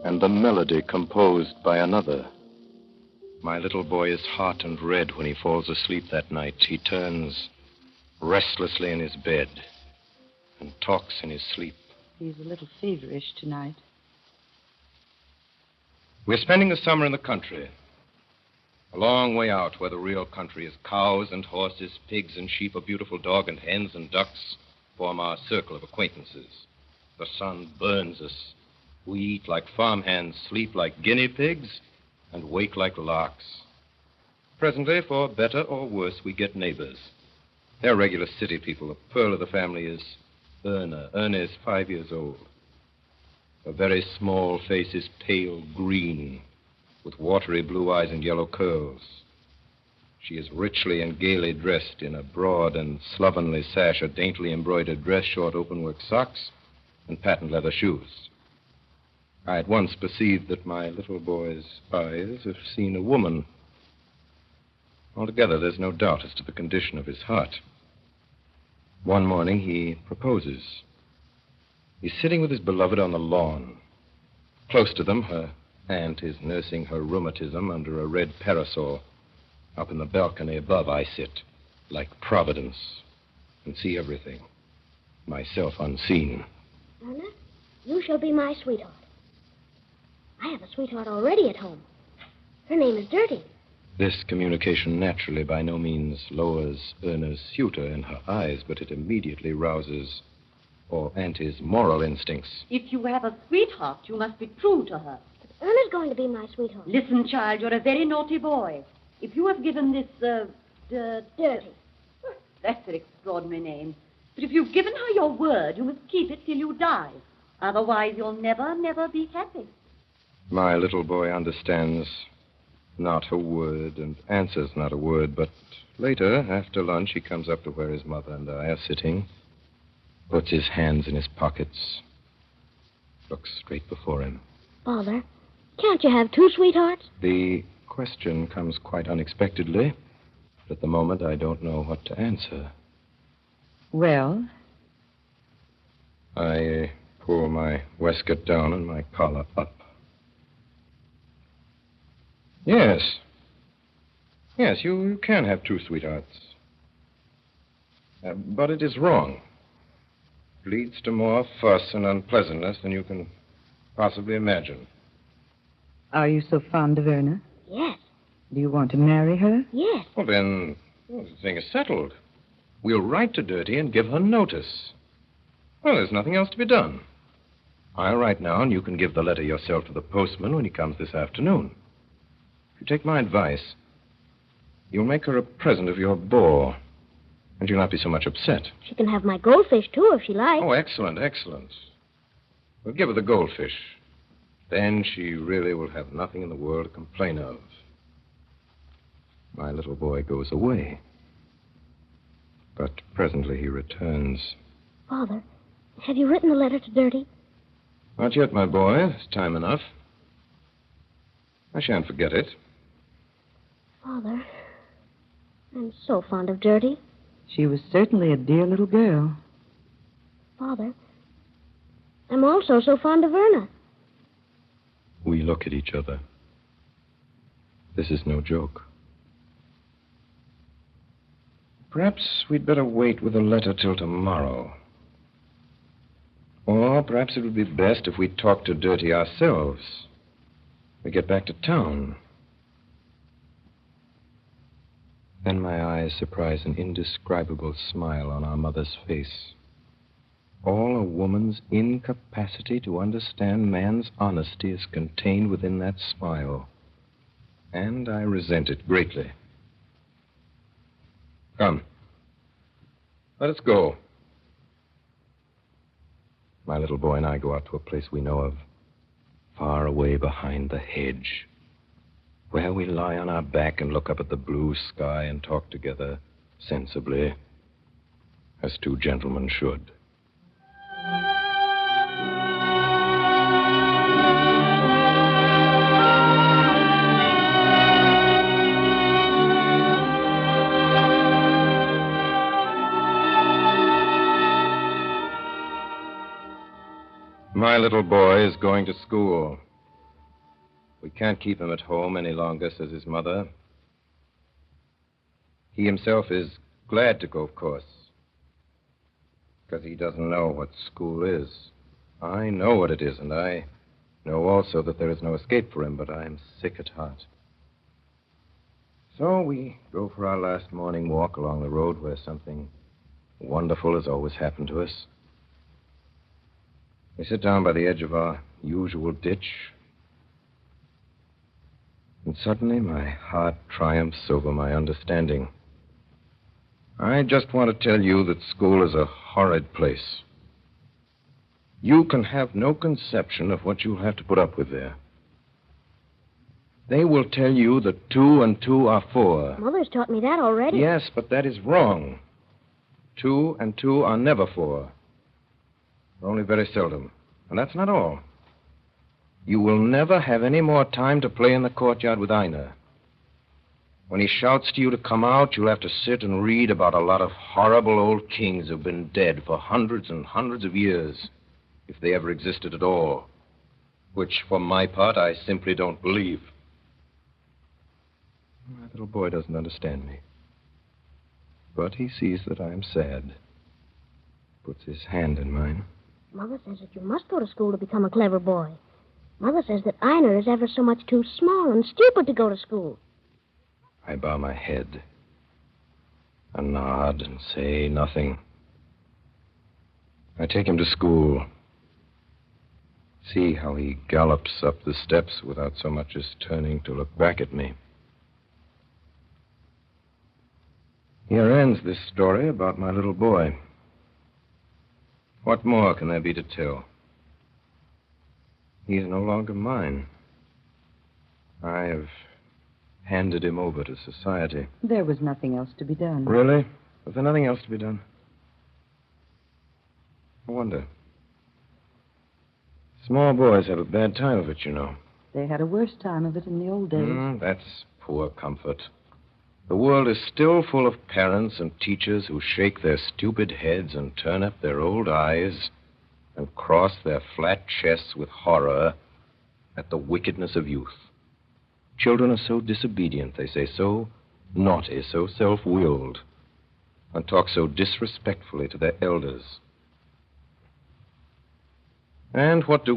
Speaker 12: and the melody composed by another. My little boy is hot and red when he falls asleep that night. He turns restlessly in his bed and talks in his sleep.
Speaker 11: He's a little feverish tonight.
Speaker 2: We're spending the summer in the country. A long way out where the real country is. Cows and horses, pigs and sheep, a beautiful dog and hens and ducks form our circle of acquaintances. The sun burns us. We eat like farmhands, sleep like guinea pigs, and wake like larks. Presently, for better or worse, we get neighbors. They're regular city people. The pearl of the family is Erna. Erna is 5 years old. Her very small face is pale green, with watery blue eyes and yellow curls. She is richly and gaily dressed in a broad and slovenly sash, a daintily embroidered dress, short open-work socks, and patent leather shoes. I at once perceived that my little boy's eyes have seen a woman. Altogether, there's no doubt as to the condition of his heart. One morning, he proposes. He's sitting with his beloved on the lawn. Close to them, her aunt is nursing her rheumatism under a red parasol. Up in the balcony above, I sit, like Providence, and see everything, myself unseen.
Speaker 10: Erna, you shall be my sweetheart. I have a sweetheart already at home. Her name is Dirty.
Speaker 2: This communication naturally by no means lowers Erna's suitor in her eyes, but it immediately rouses Auntie's moral instincts.
Speaker 8: If you have a sweetheart, you must be true to her.
Speaker 10: But Erna's going to be my sweetheart.
Speaker 8: Listen, child, you're a very naughty boy. If you have given this, Dirty. That's an extraordinary name. But if you've given her your word, you must keep it till you die. Otherwise, you'll never, never be happy.
Speaker 2: My little boy understands not a word and answers not a word, but later, after lunch, he comes up to where his mother and I are sitting, puts his hands in his pockets, looks straight before him.
Speaker 10: Father, can't you have two sweethearts?
Speaker 2: The question comes quite unexpectedly, but at the moment I don't know what to answer.
Speaker 11: Well?
Speaker 2: I pull my waistcoat down and my collar up. Yes. Yes, you can have two sweethearts. But it is wrong. It leads to more fuss and unpleasantness than you can possibly imagine.
Speaker 11: Are you so fond of Erna?
Speaker 10: Yes.
Speaker 11: Do you want to marry her?
Speaker 10: Yes.
Speaker 2: Well, then, the thing is settled. We'll write to Dirty and give her notice. Well, there's nothing else to be done. I'll write now, and you can give the letter yourself to the postman when he comes this afternoon. If you take my advice, you'll make her a present of your boar, and she'll not be so much upset.
Speaker 10: She can have my goldfish, too, if she likes.
Speaker 2: Oh, excellent, excellent. We'll give her the goldfish. Then she really will have nothing in the world to complain of. My little boy goes away. But presently he returns.
Speaker 10: Father, have you written the letter to Dirty?
Speaker 2: Not yet, my boy. It's time enough. I shan't forget it.
Speaker 10: Father, I'm so fond of Dirty.
Speaker 11: She was certainly a dear little girl.
Speaker 10: Father, I'm also so fond of Erna.
Speaker 2: We look at each other. This is no joke. Perhaps we'd better wait with the letter till tomorrow. Or perhaps it would be best if we talked to Dirty ourselves. We get back to town. Then my eyes surprise an indescribable smile on our mother's face. All a woman's incapacity to understand man's honesty is contained within that smile. And I resent it greatly. Come. Let us go. My little boy and I go out to a place we know of, far away behind the hedge. where we lie on our back and look up at the blue sky and talk together sensibly, as two gentlemen should. My little boy is going to school. We can't keep him at home any longer, says his mother. He himself is glad to go, of course, because he doesn't know what school is. I know what it is, and I know also that there is no escape for him, but I am sick at heart. So we go for our last morning walk along the road where something wonderful has always happened to us. We sit down by the edge of our usual ditch, and suddenly my heart triumphs over my understanding. I just want to tell you that school is a horrid place. You can have no conception of what you'll have to put up with there. They will tell you that 2 and 2 are 4.
Speaker 10: Mother's taught me that already.
Speaker 2: Yes, but that is wrong. 2 and 2 are never 4. Only very seldom. And that's not all. You will never have any more time to play in the courtyard with Einar. When he shouts to you to come out, you'll have to sit and read about a lot of horrible old kings who've been dead for hundreds and hundreds of years, if they ever existed at all, which, for my part, I simply don't believe. My little boy doesn't understand me. But he sees that I'm sad. Puts his hand in mine.
Speaker 10: Mother says that you must go to school to become a clever boy. Mother says that Einar is ever so much too small and stupid to go to school.
Speaker 2: I bow my head, and nod, and say nothing. I take him to school. See how he gallops up the steps without so much as turning to look back at me. Here ends this story about my little boy. What more can there be to tell? He is no longer mine. I have handed him over to society.
Speaker 11: There was nothing else to be done.
Speaker 2: Really? Was there nothing else to be done? I wonder. Small boys have a bad time of it, you know.
Speaker 11: They had a worse time of it in the old days.
Speaker 2: That's poor comfort. The world is still full of parents and teachers who shake their stupid heads and turn up their old eyes and cross their flat chests with horror at the wickedness of youth. Children are so disobedient, they say, so naughty, so self-willed, and talk so disrespectfully to their elders. And what do?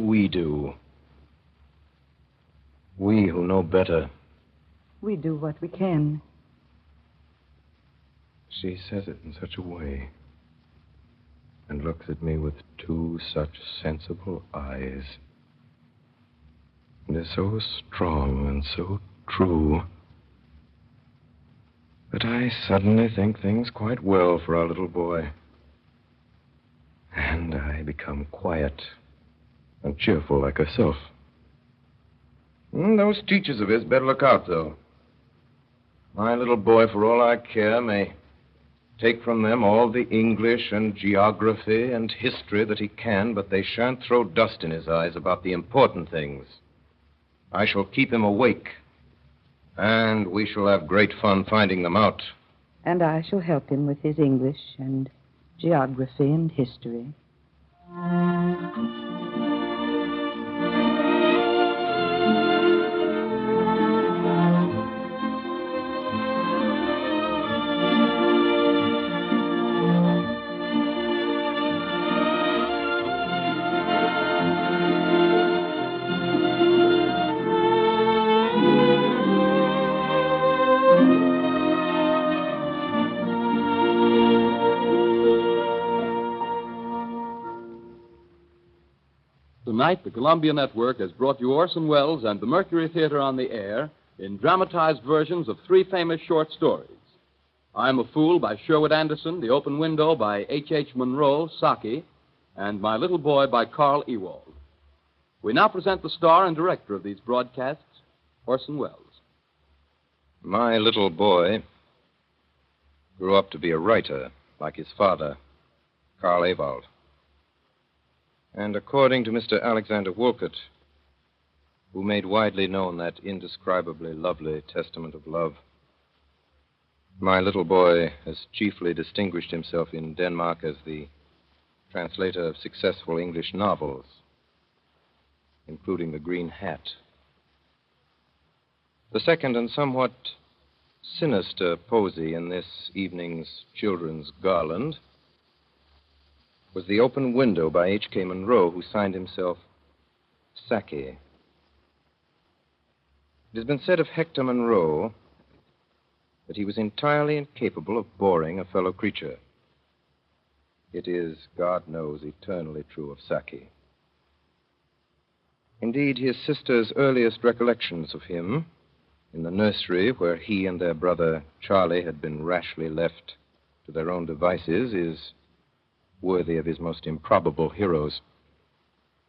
Speaker 2: We who know better.
Speaker 11: We do what we can.
Speaker 2: She says it in such a way, and looks at me with 2 such sensible eyes, and is so strong and so true, that I suddenly think things quite well for our little boy. And I become quiet and cheerful like herself. Those teachers of his better look out, though. My little boy, for all I care, may take from them all the English and geography and history that he can, but they shan't throw dust in his eyes about the important things. I shall keep him awake, and we shall have great fun finding them out.
Speaker 11: And I shall help him with his English and geography and history.
Speaker 1: Tonight, the Columbia Network has brought you Orson Welles and the Mercury Theater on the air in dramatized versions of 3 famous short stories. I'm a Fool by Sherwood Anderson, The Open Window by H.H. Munro, Saki, and My Little Boy by Carl Ewald. We now present the star and director of these broadcasts, Orson Welles.
Speaker 2: My little boy grew up to be a writer, like his father, Carl Ewald. And according to Mr. Alexander Wolcott, who made widely known that indescribably lovely testament of love, my little boy has chiefly distinguished himself in Denmark as the translator of successful English novels, including The Green Hat. The second and somewhat sinister posy in this evening's children's garland was The Open Window by H.K. Munro, who signed himself Saki. It has been said of Hector Munro that he was entirely incapable of boring a fellow creature. It is, God knows, eternally true of Saki. Indeed, his sister's earliest recollections of him, in the nursery where he and their brother Charlie had been rashly left to their own devices, is worthy of his most improbable heroes.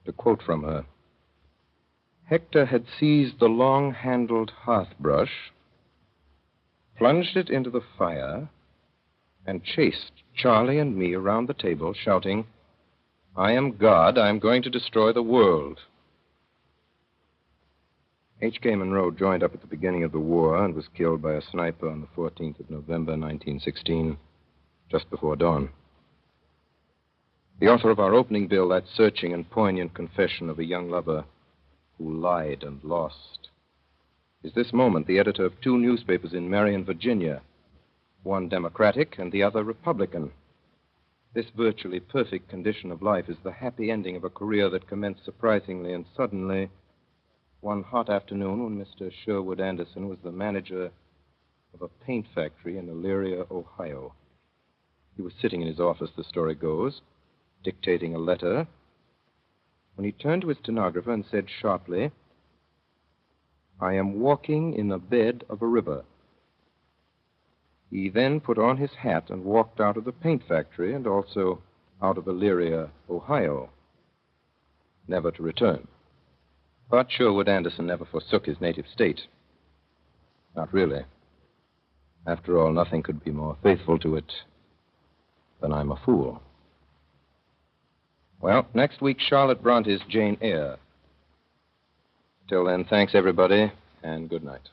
Speaker 2: To quote from her, Hector had seized the long-handled hearth-brush, plunged it into the fire, and chased Charlie and me around the table, shouting, "I am God, I'm going to destroy the world." H.K. Munro joined up at the beginning of the war and was killed by a sniper on the 14th of November, 1916, just before dawn. The author of our opening bill, that searching and poignant confession of a young lover who lied and lost, is this moment the editor of two newspapers in Marion, Virginia, one Democratic and the other Republican. This virtually perfect condition of life is the happy ending of a career that commenced surprisingly and suddenly one hot afternoon when Mr. Sherwood Anderson was the manager of a paint factory in Elyria, Ohio. He was sitting in his office, the story goes, dictating a letter, when he turned to his stenographer and said sharply, "I am walking in the bed of a river." He then put on his hat and walked out of the paint factory and also out of Elyria, Ohio, never to return. But Sherwood Anderson never forsook his native state. Not really. After all, nothing could be more faithful to it than I'm a Fool. Well, next week, Charlotte Bronte's Jane Eyre. Till then, thanks, everybody, and good night.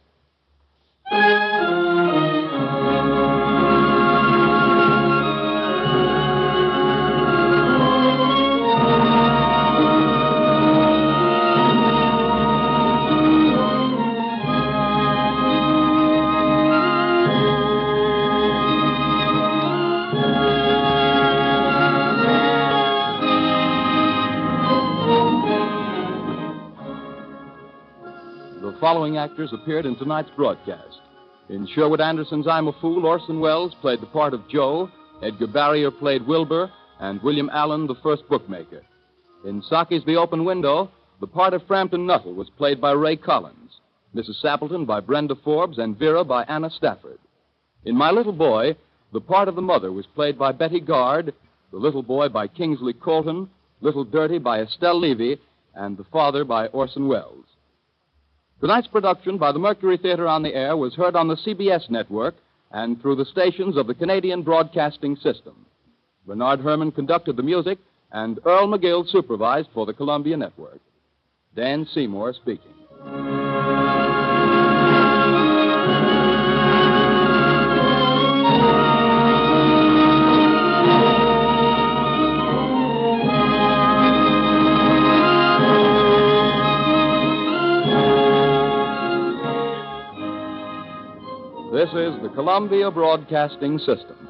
Speaker 1: The following actors appeared in tonight's broadcast. In Sherwood Anderson's I'm a Fool, Orson Welles played the part of Joe, Edgar Barrier played Wilbur, and William Allen, the first bookmaker. In Saki's The Open Window, the part of Frampton Nuttall was played by Ray Collins, Mrs. Sappleton by Brenda Forbes, and Vera by Anna Stafford. In My Little Boy, the part of the mother was played by Betty Gard, the little boy by Kingsley Colton, Little Dirty by Estelle Levy, and the father by Orson Welles. Tonight's production by the Mercury Theater on the Air was heard on the CBS network and through the stations of the Canadian Broadcasting System. Bernard Herrmann conducted the music, and Earl McGill supervised for the Columbia Network. Dan Seymour speaking. This is the Columbia Broadcasting System.